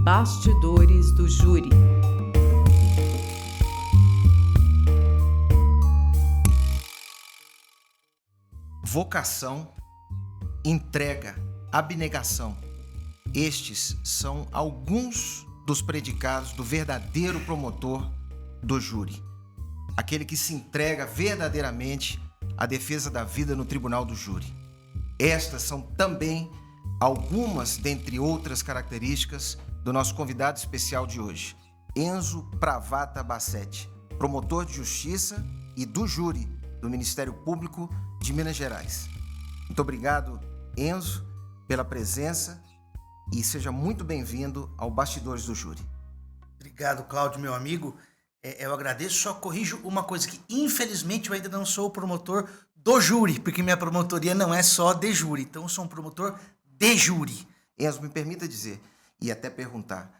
Bastidores do Júri. Vocação, entrega, abnegação. Estes são alguns dos predicados do verdadeiro promotor do júri. Aquele que se entrega verdadeiramente à defesa da vida no tribunal do júri. Estas são também algumas, dentre outras características, do nosso convidado especial de hoje, Enzo Pravata Bassetti, promotor de justiça e do júri do Ministério Público de Minas Gerais. Muito obrigado, Enzo, pela presença e seja muito bem-vindo ao Bastidores do Júri. Obrigado, Cláudio, meu amigo. Eu agradeço, só corrijo uma coisa que, infelizmente, eu ainda não sou o promotor do júri, porque minha promotoria não é só de júri, então eu sou um promotor de júri. Enzo, me permita dizer e até perguntar,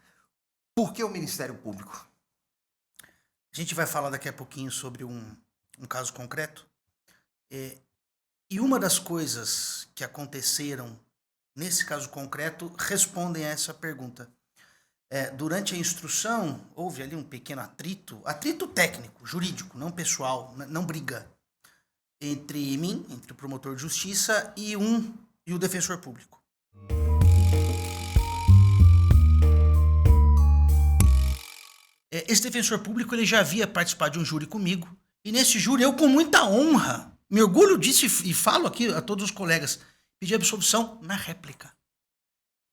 por que o Ministério Público? A gente vai falar daqui a pouquinho sobre um caso concreto. E uma das coisas que aconteceram nesse caso concreto respondem a essa pergunta. Durante a instrução, houve ali um pequeno atrito técnico, jurídico, não pessoal, não briga, entre mim, entre o promotor de justiça e o defensor público. Esse defensor público ele já havia participado de um júri comigo, e nesse júri eu, com muita honra, me orgulho disso e falo aqui a todos os colegas, pedi absolvição na réplica.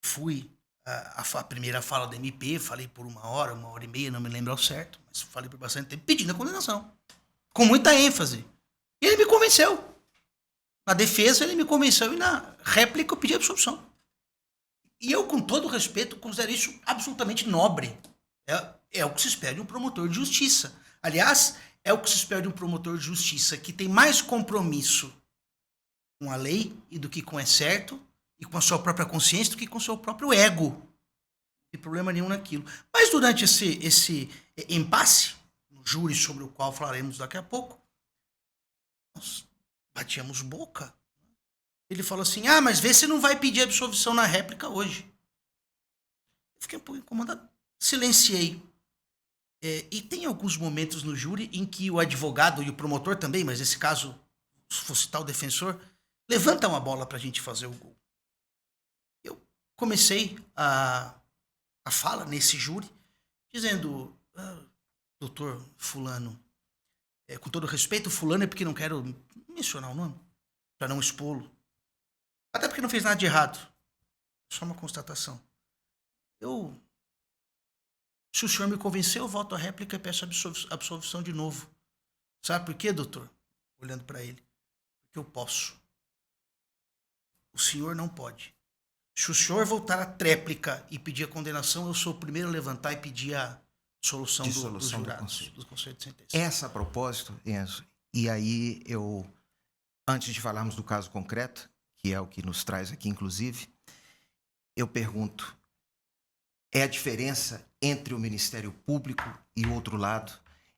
Fui a primeira fala da MP, falei por uma hora e meia, não me lembro ao certo, mas falei por bastante tempo, pedindo a condenação, com muita ênfase. E ele me convenceu. Na defesa ele me convenceu e na réplica eu pedi absolvição. E eu, com todo respeito, considero isso absolutamente nobre. É o que se espera de um promotor de justiça. Aliás, é o que se espera de um promotor de justiça que tem mais compromisso com a lei e do que com é certo e com a sua própria consciência do que com o seu próprio ego. Não tem problema nenhum naquilo. Mas durante esse impasse, no júri sobre o qual falaremos daqui a pouco, nós batíamos boca. Ele falou assim, mas vê se não vai pedir absolvição na réplica hoje. Eu fiquei um pouco incomodado. Silenciei. E tem alguns momentos no júri em que o advogado e o promotor também, mas nesse caso, se fosse tal defensor, levanta uma bola pra gente fazer o gol. Eu comecei a fala nesse júri, dizendo, doutor fulano, com todo respeito, fulano é porque não quero mencionar o nome, para não expô-lo. Até porque não fez nada de errado. Só uma constatação. Se o senhor me convenceu, eu volto à réplica e peço absolvição de novo. Sabe por quê, doutor? Olhando para ele. Porque eu posso. O senhor não pode. Se o senhor voltar à tréplica e pedir a condenação, eu sou o primeiro a levantar e pedir a dissolução dos jurados, do conselho de sentença. Essa a propósito, Enzo, e aí eu, antes de falarmos do caso concreto, que é o que nos traz aqui, inclusive, eu pergunto, é a diferença entre o Ministério Público e o outro lado?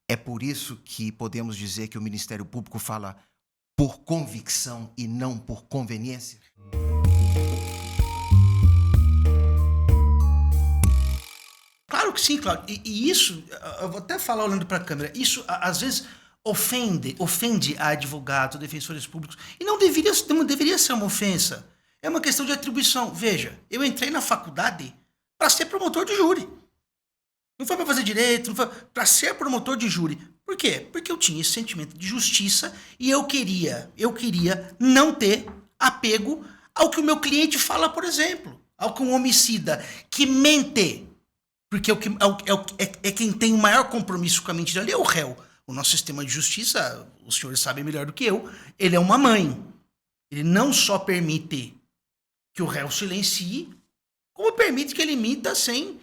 É por isso que podemos dizer que o Ministério Público fala por convicção e não por conveniência? Claro que sim, Cláudio. E isso, eu vou até falar olhando para a câmera, isso às vezes ofende a advogados, defensores públicos, e não deveria ser uma ofensa. É uma questão de atribuição. Veja, eu entrei na faculdade para ser promotor de júri. Não foi para fazer direito, não foi para ser promotor de júri. Por quê? Porque eu tinha esse sentimento de justiça e eu queria não ter apego ao que o meu cliente fala, por exemplo, ao que um homicida que mente, porque quem tem o maior compromisso com a mentira ali é o réu. O nosso sistema de justiça, os senhores sabem melhor do que eu, ele é uma mãe. Ele não só permite que o réu silencie, como permite que ele minta sem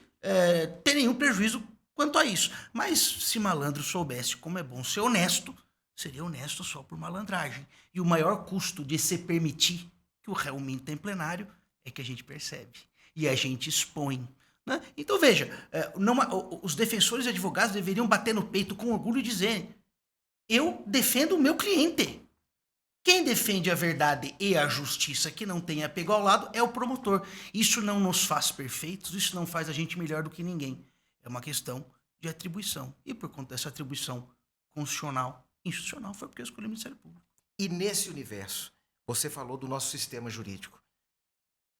ter nenhum prejuízo quanto a isso. Mas se malandro soubesse como é bom ser honesto, seria honesto só por malandragem. E o maior custo de se permitir que o réu minta em plenário é que a gente percebe. E a gente expõe. Né? Então veja, os defensores e advogados deveriam bater no peito com orgulho e dizer, eu defendo o meu cliente. Quem defende a verdade e a justiça que não tem apego ao lado é o promotor. Isso não nos faz perfeitos, isso não faz a gente melhor do que ninguém. É uma questão de atribuição. E por conta dessa atribuição constitucional, institucional, foi porque eu escolhi o Ministério Público. E nesse universo, você falou do nosso sistema jurídico.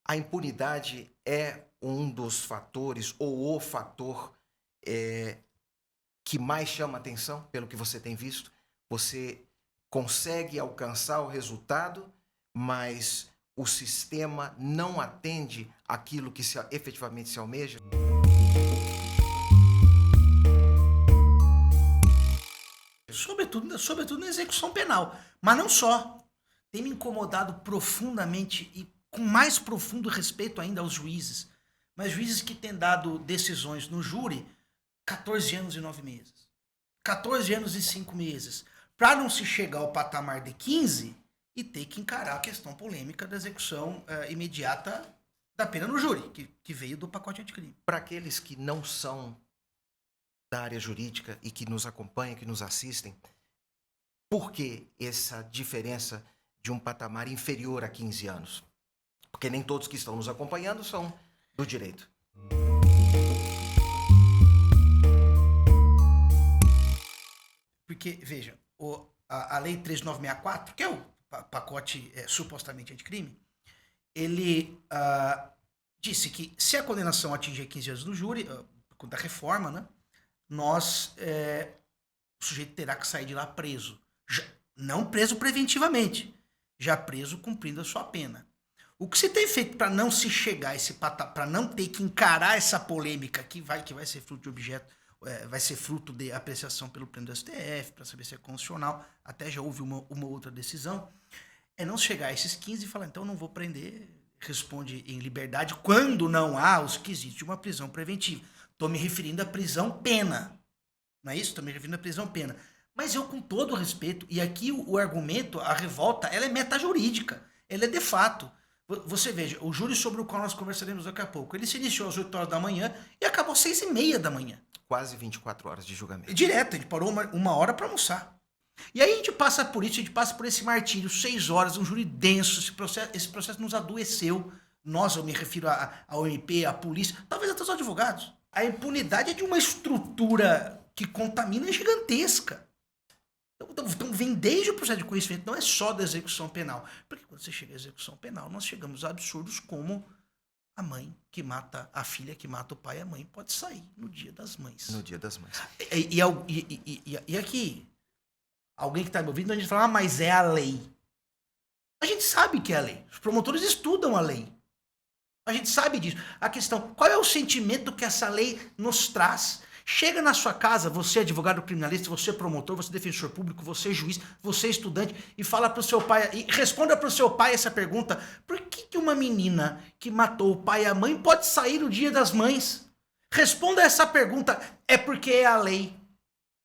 A impunidade é um dos fatores, ou o fator que mais chama atenção, pelo que você tem visto? Você consegue alcançar o resultado, mas o sistema não atende aquilo que efetivamente se almeja? Sobretudo na execução penal. Mas não só. Tem me incomodado profundamente e com mais profundo respeito ainda aos juízes. Mas juízes que têm dado decisões no júri 14 anos e 9 meses. 14 anos e 5 meses. Para não se chegar ao patamar de 15 e ter que encarar a questão polêmica da execução imediata da pena no júri, que veio do pacote anticrime. Para aqueles que não são da área jurídica e que nos acompanham, que nos assistem, por que essa diferença de um patamar inferior a 15 anos? Porque nem todos que estão nos acompanhando são do direito. Porque, veja, a Lei 13.964, que é o pacote supostamente anticrime, ele disse que se a condenação atingir 15 anos no júri, da reforma, né, o sujeito terá que sair de lá preso. Não preso preventivamente, já preso cumprindo a sua pena. O que se tem feito para não se chegar a esse patamar, para não ter que encarar essa polêmica que vai ser fruto de objeto, vai ser fruto de apreciação pelo pleno do STF, para saber se é constitucional, até já houve uma outra decisão, é não chegar a esses 15 e falar, então não vou prender, responde em liberdade, quando não há os quesitos de uma prisão preventiva. Estou me referindo à prisão-pena. Não é isso? Estou me referindo à prisão-pena. Mas eu, com todo o respeito, e aqui o argumento, a revolta, ela é metajurídica, ela é de fato. Você veja, o júri sobre o qual nós conversaremos daqui a pouco, ele se iniciou às 8 horas da manhã e acabou às 6h30 da manhã. Quase 24 horas de julgamento. Direto, a gente parou uma hora para almoçar. E aí a gente passa por isso, a gente passa por esse martírio, 6 horas, um júri denso, esse processo nos adoeceu. Nós, eu me refiro ao MP, à polícia, talvez até os advogados. A impunidade é de uma estrutura que contamina gigantesca. Então vem desde o processo de conhecimento, não é só da execução penal. Porque quando você chega à execução penal, nós chegamos a absurdos como a mãe que mata, a filha que mata o pai, a mãe pode sair no Dia das Mães. No Dia das Mães. E aqui, alguém que está me ouvindo, a gente fala, mas é a lei. A gente sabe que é a lei. Os promotores estudam a lei. A gente sabe disso. A questão, qual é o sentimento que essa lei nos traz? Chega na sua casa, você advogado criminalista, você promotor, você defensor público, você juiz, você estudante, e fala para o seu pai, e responda para o seu pai essa pergunta: por que uma menina que matou o pai e a mãe pode sair no Dia das Mães? Responda essa pergunta: é porque é a lei.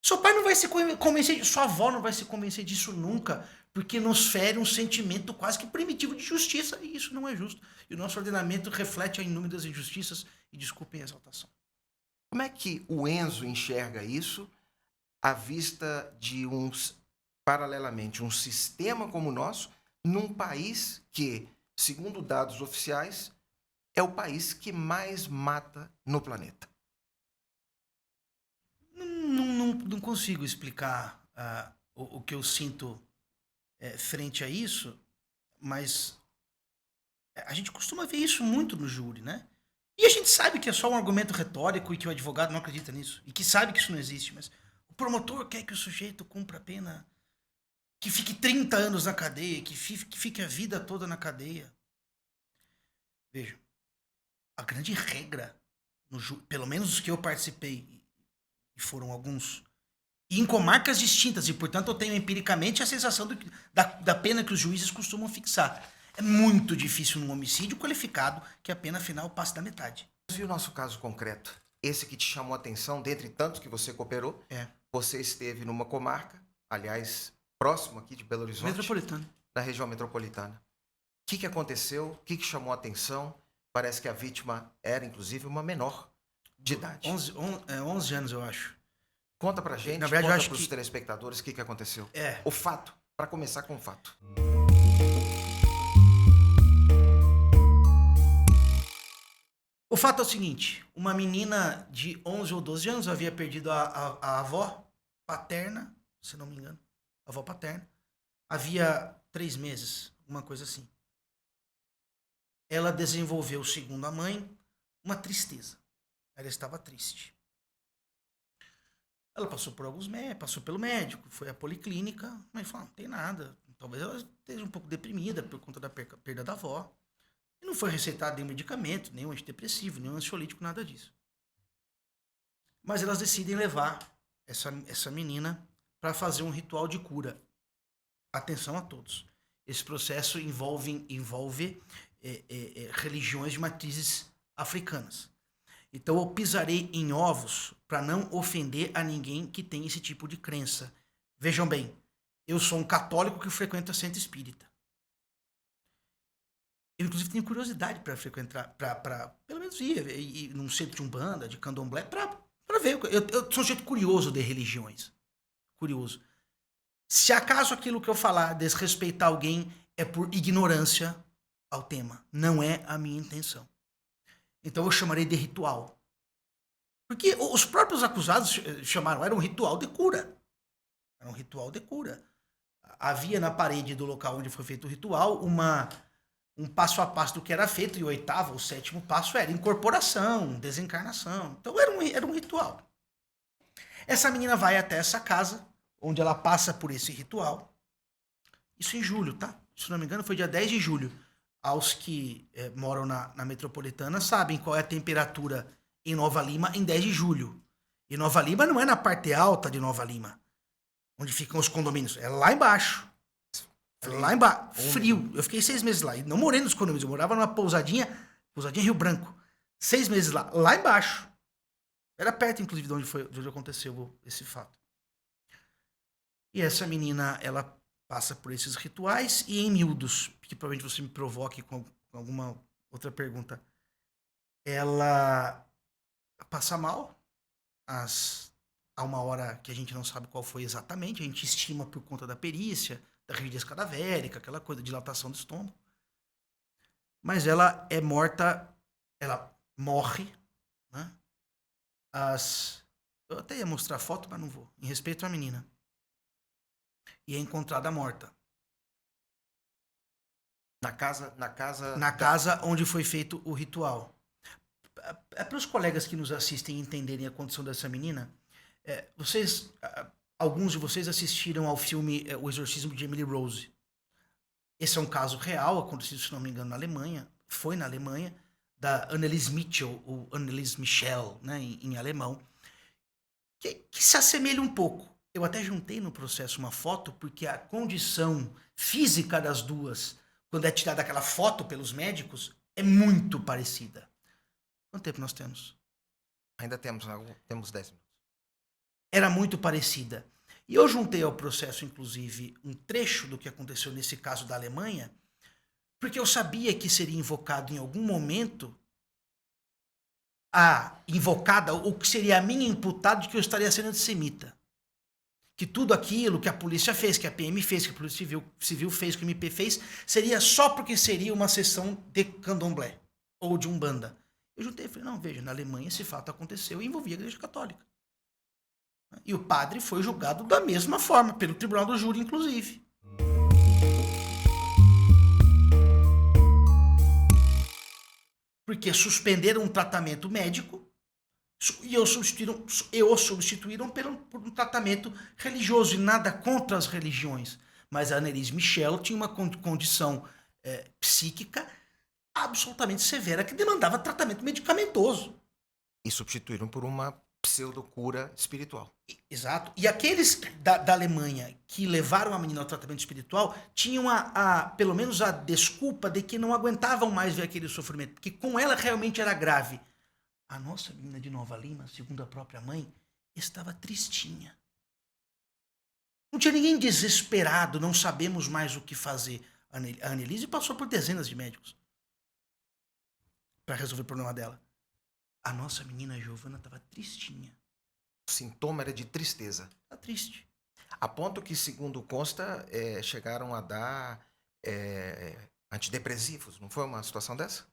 Seu pai não vai se convencer, sua avó não vai se convencer disso nunca, porque nos fere um sentimento quase que primitivo de justiça, e isso não é justo. E o nosso ordenamento reflete inúmeras injustiças, e desculpem a exaltação. Como é que o Enzo enxerga isso à vista de paralelamente, um sistema como o nosso, num país que, segundo dados oficiais, é o país que mais mata no planeta? Não consigo explicar o que eu sinto frente a isso, mas a gente costuma ver isso muito no júri, né? E a gente sabe que é só um argumento retórico e que o advogado não acredita nisso. E que sabe que isso não existe, mas o promotor quer que o sujeito cumpra a pena, que fique 30 anos na cadeia, que fique a vida toda na cadeia. Veja, a grande regra, pelo menos os que eu participei, e foram alguns, e em comarcas distintas, e portanto eu tenho empiricamente a sensação da pena que os juízes costumam fixar. É muito difícil num homicídio qualificado que a pena final passe da metade. E o nosso caso concreto, esse que te chamou a atenção, dentre tantos que você cooperou, você esteve numa comarca, aliás, próximo aqui de Belo Horizonte, Metropolitana, na região metropolitana. O que aconteceu? O que chamou a atenção? Parece que a vítima era, inclusive, uma menor de idade. 11 anos, eu acho. Conta pra gente, na verdade, conta pros telespectadores o que aconteceu. O fato, para começar com o fato. O fato é o seguinte, uma menina de 11 ou 12 anos havia perdido a avó paterna, se não me engano, a avó paterna, havia 3 meses, uma coisa assim. Ela desenvolveu, segundo a mãe, uma tristeza. Ela estava triste. Ela passou por passou pelo médico, foi à policlínica, mas falou, não tem nada. Talvez ela esteja um pouco deprimida por conta da perda da avó. E não foi receitado nenhum medicamento, nenhum antidepressivo, nenhum ansiolítico, nada disso. Mas elas decidem levar essa menina para fazer um ritual de cura. Atenção a todos. Esse processo envolve religiões de matrizes africanas. Então eu pisarei em ovos para não ofender a ninguém que tem esse tipo de crença. Vejam bem, eu sou um católico que frequenta centro espírita. Eu, inclusive, tenho curiosidade para frequentar, para pelo menos ir num centro de umbanda, de candomblé, para ver. Eu sou um jeito curioso de religiões. Curioso. Se acaso aquilo que eu falar desrespeitar alguém é por ignorância ao tema. Não é a minha intenção. Então eu chamarei de ritual. Porque os próprios acusados chamaram, era um ritual de cura. Era um ritual de cura. Havia na parede do local onde foi feito o ritual um passo a passo do que era feito, e o 8º, o 7º passo era incorporação, desencarnação. Então era um ritual. Essa menina vai até essa casa, onde ela passa por esse ritual. Isso em julho, tá? Se não me engano, foi dia 10 de julho. Aos que moram na metropolitana sabem qual é a temperatura em Nova Lima em 10 de julho. E Nova Lima não é na parte alta de Nova Lima, onde ficam os condomínios. É lá embaixo. Lá embaixo. Frio. Eu fiquei 6 meses lá. E não morei nos condomínios. Eu morava numa pousadinha Rio Branco. 6 meses lá. Lá embaixo. Era perto, inclusive, de onde aconteceu esse fato. E essa menina, ela passa por esses rituais e em miúdos, que provavelmente você me provoque com alguma outra pergunta, ela passa mal a uma hora que a gente não sabe qual foi exatamente, a gente estima por conta da perícia, da rigidez cadavérica, aquela coisa de dilatação do estômago. Mas ela é morta, ela morre, né? Eu até ia mostrar a foto, mas não vou, em respeito à menina. E é encontrada morta. Na casa Onde foi feito o ritual. É para os colegas que nos assistem entenderem a condição dessa menina. Alguns de vocês assistiram ao filme O Exorcismo de Emily Rose. Esse é um caso real, acontecido, se não me engano, na Alemanha. Foi na Alemanha, da Anneliese Mitchell, ou Anneliese Michel, né, em alemão, que se assemelha um pouco. Eu até juntei no processo uma foto, porque a condição física das duas, quando é tirada aquela foto pelos médicos, é muito parecida. Quanto tempo nós temos? Ainda temos 10 minutos. Era muito parecida. E eu juntei ao processo, inclusive, um trecho do que aconteceu nesse caso da Alemanha, porque eu sabia que seria invocado em algum momento ou que seria a minha imputada de que eu estaria sendo antissemita. Que tudo aquilo que a polícia fez, que a PM fez, que a polícia civil fez, que o MP fez, seria só porque seria uma sessão de candomblé ou de umbanda. Eu juntei e falei, não, veja, na Alemanha esse fato aconteceu e envolvia a Igreja Católica. E o padre foi julgado da mesma forma, pelo tribunal do júri, inclusive. Porque suspenderam um tratamento médico e o substituíram por um tratamento religioso, e nada contra as religiões. Mas a Anneliese Michel tinha uma condição psíquica absolutamente severa que demandava tratamento medicamentoso. E substituíram por uma pseudocura espiritual. Exato. E aqueles da Alemanha que levaram a menina ao tratamento espiritual tinham pelo menos a desculpa de que não aguentavam mais ver aquele sofrimento, porque com ela realmente era grave. A nossa menina de Nova Lima, segundo a própria mãe, estava tristinha. Não tinha ninguém desesperado, não sabemos mais o que fazer. A Anneliese passou por dezenas de médicos para resolver o problema dela. A nossa menina Giovana estava tristinha. O sintoma era de tristeza. Está triste. A ponto que, segundo consta, chegaram a dar antidepressivos. Não foi uma situação dessa?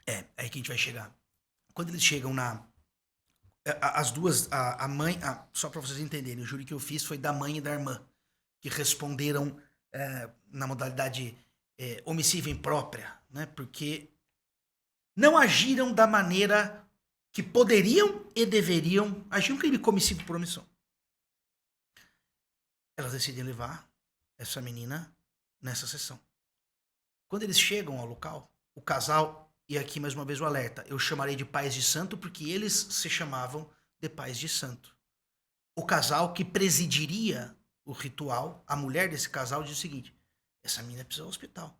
É aí que a gente vai chegar. Quando eles chegam as duas, a mãe, só para vocês entenderem, o júri que eu fiz foi da mãe e da irmã, que responderam na modalidade omissiva imprópria, né? Porque não agiram da maneira que poderiam e deveriam agir, um crime comissivo por omissão. Elas decidem levar essa menina nessa sessão. Quando eles chegam ao local, o casal, e aqui mais uma vez o alerta, eu chamarei de pais de santo porque eles se chamavam de pais de santo. O casal que presidiria o ritual, a mulher desse casal, diz o seguinte: essa menina precisa ir ao hospital,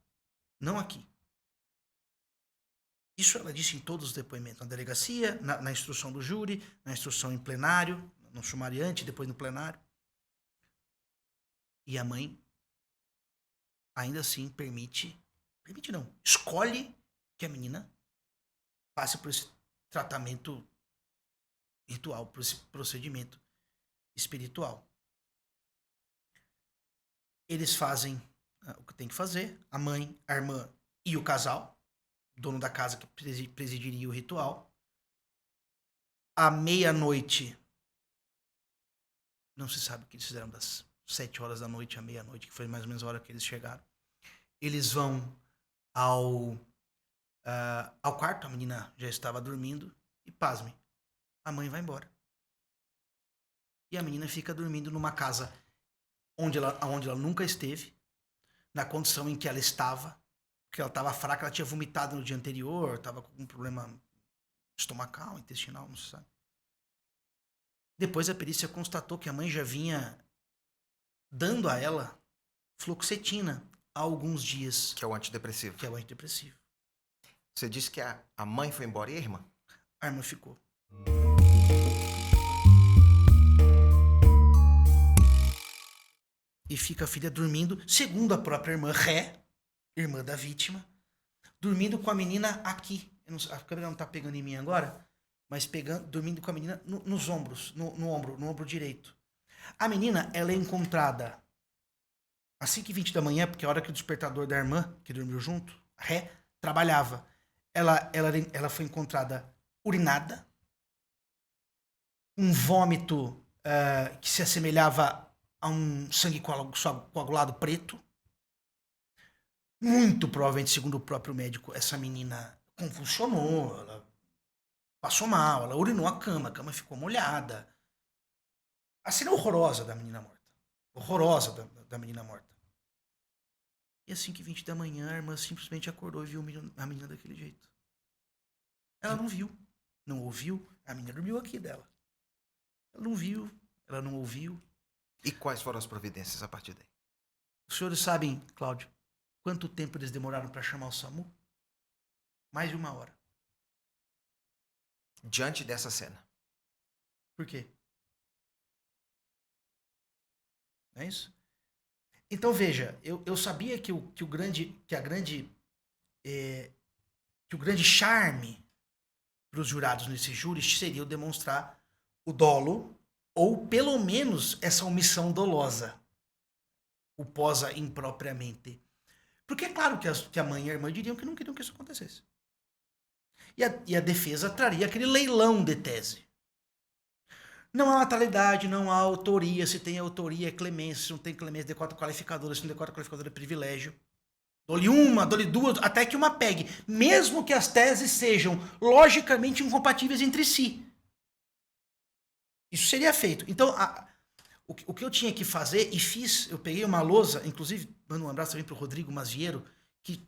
não aqui. Isso ela disse em todos os depoimentos, na delegacia, na instrução do júri, na instrução em plenário, no sumariante, depois no plenário. E a mãe, ainda assim, escolhe que a menina passe por esse tratamento ritual, por esse procedimento espiritual. Eles fazem o que tem que fazer, a mãe, a irmã e o casal, dono da casa que presidiria o ritual. À meia-noite, não se sabe o que eles fizeram das 7 horas da noite à meia-noite, que foi mais ou menos a hora que eles chegaram. Eles vão ao quarto, a menina já estava dormindo, e pasme, a mãe vai embora. E a menina fica dormindo numa casa onde ela nunca esteve, na condição em que ela estava, porque ela estava fraca, ela tinha vomitado no dia anterior, estava com um problema estomacal, intestinal, não se sabe. Depois a perícia constatou que a mãe já vinha dando a ela fluoxetina há alguns dias. Que é o antidepressivo. Que é o antidepressivo. Você disse que a mãe foi embora e a irmã? A irmã ficou. E fica a filha dormindo, segundo a própria irmã irmã da vítima, dormindo com a menina aqui. A câmera não tá pegando em mim agora, mas dormindo com a menina nos ombros, no ombro direito. A menina, ela é encontrada às 5h20 da manhã, porque é a hora que o despertador da irmã, que dormiu junto, trabalhava. Ela foi encontrada urinada, um vômito que se assemelhava a um sangue coagulado preto. Muito provavelmente, segundo o próprio médico, essa menina convulsionou, ela passou mal, ela urinou a cama ficou molhada. A cena horrorosa da menina morta. Horrorosa da menina morta. E às 5h20 da manhã, a irmã simplesmente acordou e viu a menina daquele jeito. Ela não viu, não ouviu, a menina dormiu aqui dela. Ela não viu, ela não ouviu. E quais foram as providências a partir daí? Os senhores sabem, Cláudio, quanto tempo eles demoraram para chamar o SAMU? Mais de 1 hora. Diante dessa cena. Por quê? Não é isso? Então veja, eu sabia que o grande charme para os jurados nesse júri seria o demonstrar o dolo, ou pelo menos essa omissão dolosa, o posa impropriamente. Porque é claro que a mãe e a irmã diriam que não queriam que isso acontecesse. E a defesa traria aquele leilão de tese. Não há natalidade, não há autoria, se tem autoria é clemência, se não tem clemência, decota qualificadora, se não decota qualificadora é privilégio. Dou-lhe uma, dou-lhe duas, até que uma pegue. Mesmo que as teses sejam logicamente incompatíveis entre si. Isso seria feito. Então, o que eu tinha que fazer, e fiz, eu peguei uma lousa, inclusive, mando um abraço também para o Rodrigo Maziero, que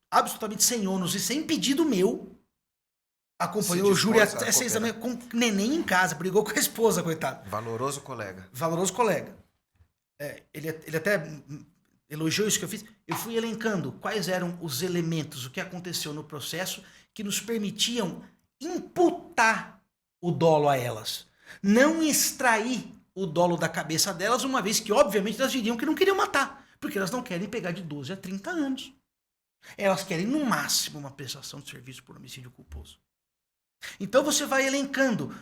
absolutamente sem ônus e sem pedido meu, acompanhou o júri até 6 da manhã, com neném em casa, brigou com a esposa, coitado. Valoroso colega. Valoroso colega. Ele até elogiou isso que eu fiz. Eu fui elencando quais eram os elementos, o que aconteceu no processo, que nos permitiam imputar o dolo a elas. Não extrair o dolo da cabeça delas, uma vez que, obviamente, elas diriam que não queriam matar, porque elas não querem pegar de 12 a 30 anos. Elas querem, no máximo, uma prestação de serviço por homicídio culposo. Então você vai elencando.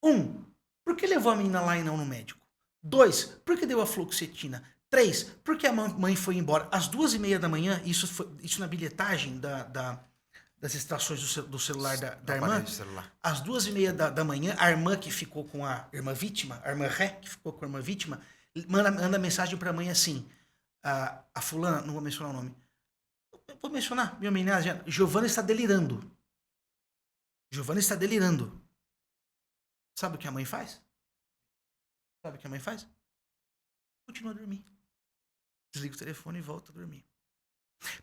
1, por que levou a menina lá e não no médico? 2, por que deu a fluoxetina? 3, por que a mãe foi embora às 2h30 da manhã? Isso na bilhetagem das extrações do celular da irmã. Aparelho de celular. Às 2h30 da manhã, a irmã que ficou com a irmã vítima, a irmã Ré, que ficou com a irmã vítima, manda mensagem pra mãe assim, a fulana, não vou mencionar o nome, eu vou mencionar, minha menina, Giovana está delirando. Giovana está delirando. Sabe o que a mãe faz? Sabe o que a mãe faz? Continua a dormir. Desliga o telefone e volta a dormir.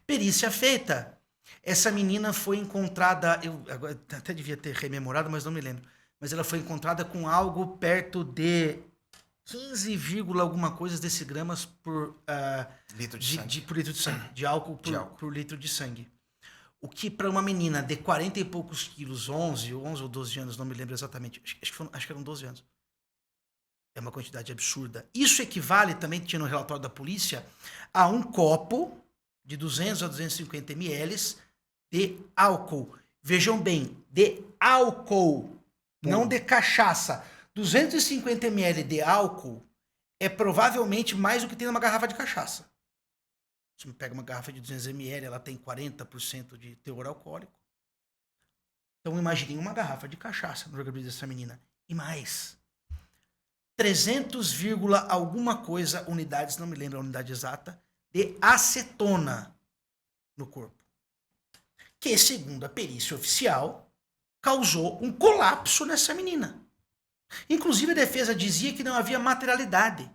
Perícia feita. Essa menina foi encontrada, eu agora até devia ter rememorado, mas não me lembro. Mas ela foi encontrada com algo perto de 15, alguma coisa desse gramas por Litro de sangue. por litro de sangue, de álcool por litro de sangue. O que para uma menina de 40 e poucos quilos, 11 ou 12 anos, não me lembro exatamente, acho que eram 12 anos. É uma quantidade absurda. Isso equivale, também tinha no relatório da polícia, a um copo de 200 a 250 ml de álcool. Vejam bem, de álcool, não de cachaça. 250 ml de álcool é provavelmente mais do que tem numa garrafa de cachaça. Você pega uma garrafa de 200 ml, ela tem 40% de teor alcoólico. Então imaginem uma garrafa de cachaça no organismo dessa menina. E mais, 300, alguma coisa unidades, não me lembro a unidade exata, de acetona no corpo. Que, segundo a perícia oficial, causou um colapso nessa menina. Inclusive, a defesa dizia que não havia materialidade,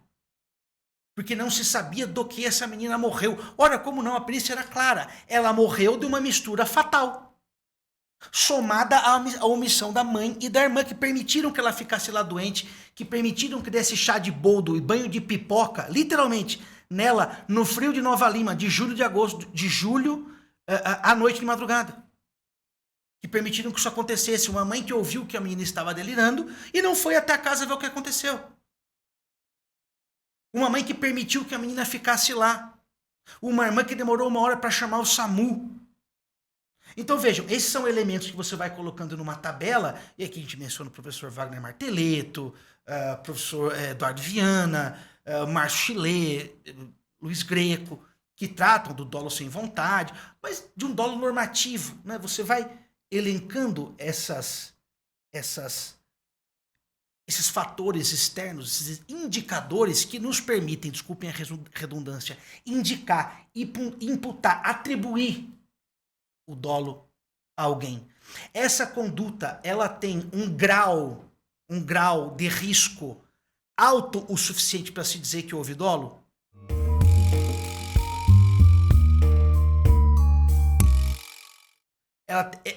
porque não se sabia do que essa menina morreu. Ora, como não, a perícia era clara. Ela morreu de uma mistura fatal, somada à omissão da mãe e da irmã, que permitiram que ela ficasse lá doente, que permitiram que desse chá de boldo e banho de pipoca, literalmente, nela, no frio de Nova Lima, de julho à noite de madrugada. Que permitiram que isso acontecesse. Uma mãe que ouviu que a menina estava delirando e não foi até a casa ver o que aconteceu. Uma mãe que permitiu que a menina ficasse lá. Uma irmã que demorou 1 hora para chamar o SAMU. Então vejam, esses são elementos que você vai colocando numa tabela, e aqui a gente menciona o professor Wagner Marteleto, professor Eduardo Viana, Márcio Chilé, Luiz Greco, que tratam do dolo sem vontade, mas de um dolo normativo, né? Você vai elencando esses fatores externos, esses indicadores que nos permitem, desculpem a redundância, indicar, imputar, atribuir o dolo a alguém. Essa conduta, ela tem um grau de risco alto o suficiente para se dizer que houve dolo?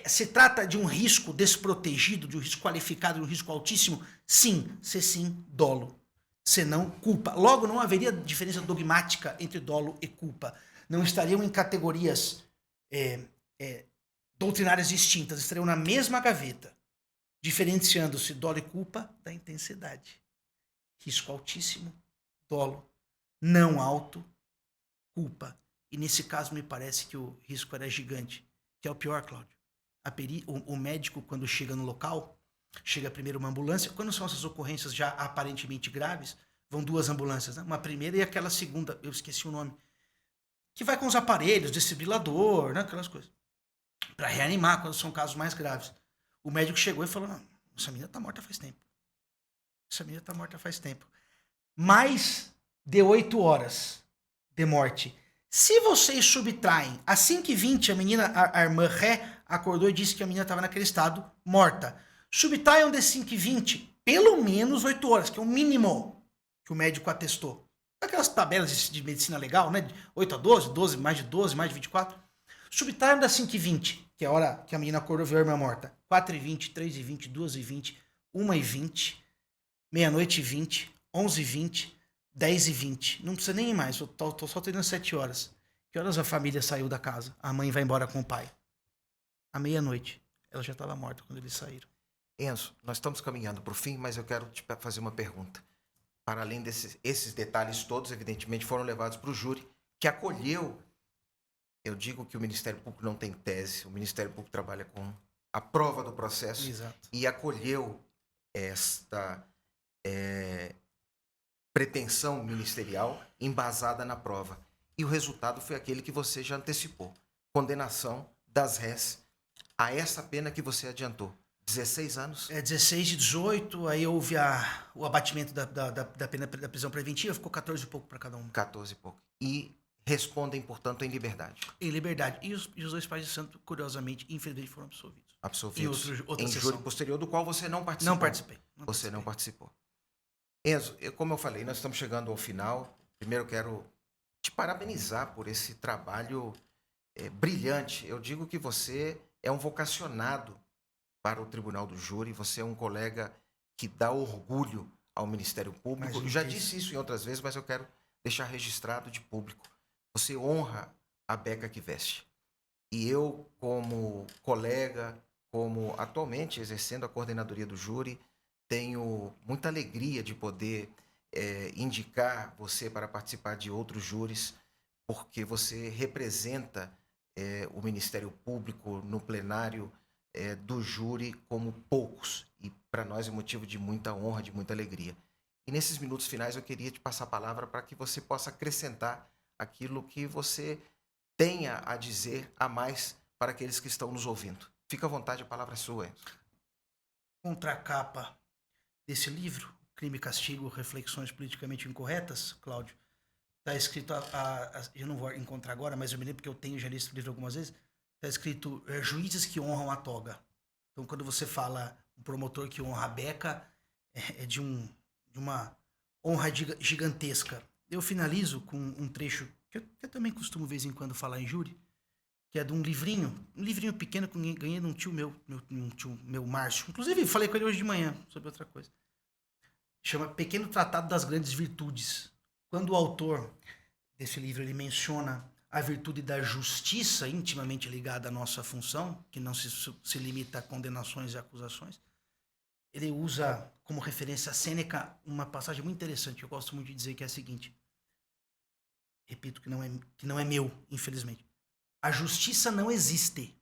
Se trata de um risco desprotegido, de um risco qualificado, de um risco altíssimo? Sim, se sim, dolo. Se não, culpa. Logo, não haveria diferença dogmática entre dolo e culpa. Não estariam em categorias doutrinárias distintas, estariam na mesma gaveta, diferenciando-se dolo e culpa da intensidade. Risco altíssimo, dolo. Não alto, culpa. E nesse caso me parece que o risco era gigante. Que é o pior, Cláudio. O médico, quando chega no local, chega primeiro uma ambulância. Quando são essas ocorrências já aparentemente graves, vão 2 ambulâncias, né? Uma primeira e aquela segunda, eu esqueci o nome, que vai com os aparelhos, desfibrilador, né? Aquelas coisas, para reanimar quando são casos mais graves. O médico chegou e falou, não, essa menina tá morta faz tempo. Essa menina tá morta faz tempo. Mais de 8 horas de morte. Se vocês subtraem, às 5h20 a irmã Ré acordou e disse que a menina estava naquele estado, morta. Subtraiam de 5h20 pelo menos 8 horas, que é o mínimo que o médico atestou. Aquelas tabelas de medicina legal, né? 8 a 12, mais de 24. Subtraiam das 5h20, que é a hora que a menina acordou e viu a irmã morta. 4h20, 3h20, 2h20, 1h20, meia-noite e 20, 11h20, 10h20. Não precisa nem ir mais, tô só tendo 7 horas. Que horas a família saiu da casa? A mãe vai embora com o pai. À meia-noite. Ela já estava morta quando eles saíram. Enzo, nós estamos caminhando para o fim, mas eu quero te fazer uma pergunta. Para além esses detalhes todos, evidentemente, foram levados para o júri, que acolheu. Eu digo que o Ministério Público não tem tese, o Ministério Público trabalha com a prova do processo. Exato. E acolheu esta pretensão ministerial embasada na prova. E o resultado foi aquele que você já antecipou. Condenação das rés a essa pena que você adiantou. 16 anos? 16 e 18, aí houve o abatimento da pena da prisão preventiva, ficou 14 e pouco para cada um. 14 e pouco. E respondem, portanto, em liberdade. Em liberdade. E os dois pais de santo, curiosamente, infelizmente, foram absolvidos. Absolvidos. Outra em sessão. júri posterior, do qual você não participou. Não participei. Você não participou. Enzo, como eu falei, nós estamos chegando ao final. Primeiro, quero te parabenizar por esse trabalho brilhante. Eu digo que você é um vocacionado para o Tribunal do Júri. Você é um colega que dá orgulho ao Ministério Público. Eu já disse isso em outras vezes, mas eu quero deixar registrado de público. Você honra a beca que veste. E eu, como colega, como atualmente exercendo a coordenadoria do júri, tenho muita alegria de poder indicar você para participar de outros júris, porque você representa o Ministério Público no plenário do júri como poucos. E para nós é motivo de muita honra, de muita alegria. E nesses minutos finais eu queria te passar a palavra para que você possa acrescentar aquilo que você tenha a dizer a mais para aqueles que estão nos ouvindo. Fica à vontade, a palavra é sua, Enzo. Contracapa desse livro, Crime e Castigo, Reflexões Politicamente Incorretas, Cláudio, está escrito, eu não vou encontrar agora, mas eu me lembro que eu tenho já li esse livro algumas vezes, está escrito juízes que honram a toga. Então, quando você fala um promotor que honra a beca, é de uma honra gigantesca. Eu finalizo com um trecho que eu também costumo, de vez em quando, falar em júri, que é de um livrinho pequeno que eu ganhei de um tio meu Márcio. Inclusive, falei com ele hoje de manhã sobre outra coisa. Chama Pequeno Tratado das Grandes Virtudes. Quando o autor desse livro ele menciona a virtude da justiça, intimamente ligada à nossa função, que não se limita a condenações e acusações, ele usa como referência a Sêneca uma passagem muito interessante, eu gosto muito de dizer, que é a seguinte, repito que não é meu, infelizmente. A justiça não existe.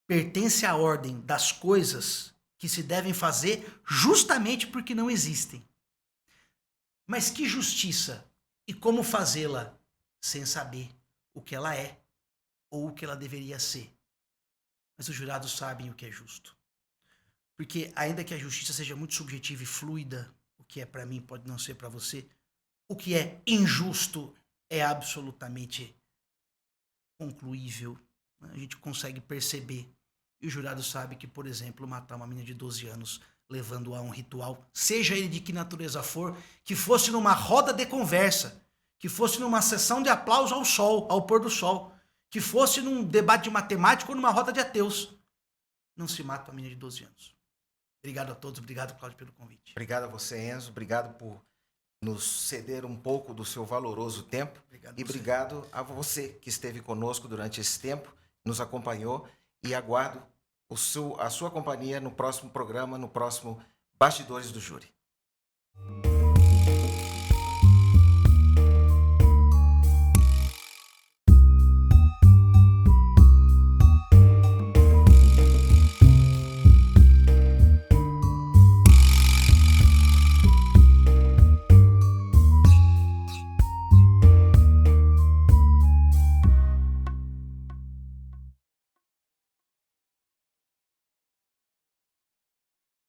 Pertence à ordem das coisas que se devem fazer justamente porque não existem. Mas que justiça e como fazê-la sem saber o que ela é ou o que ela deveria ser? Mas os jurados sabem o que é justo. Porque ainda que a justiça seja muito subjetiva e fluida, o que é para mim pode não ser para você, o que é injusto é absolutamente concluível. Né? A gente consegue perceber. E o jurado sabe que, por exemplo, matar uma menina de 12 anos levando-a a um ritual, seja ele de que natureza for, que fosse numa roda de conversa, que fosse numa sessão de aplauso ao sol, ao pôr do sol, que fosse num debate de matemática ou numa roda de ateus, não se mata uma menina de 12 anos. Obrigado a todos, obrigado, Cláudio, pelo convite. Obrigado a você, Enzo, obrigado por nos ceder um pouco do seu valoroso tempo. Obrigado a você que esteve conosco durante esse tempo, nos acompanhou, e aguardo a sua companhia no próximo programa, no próximo Bastidores do Júri.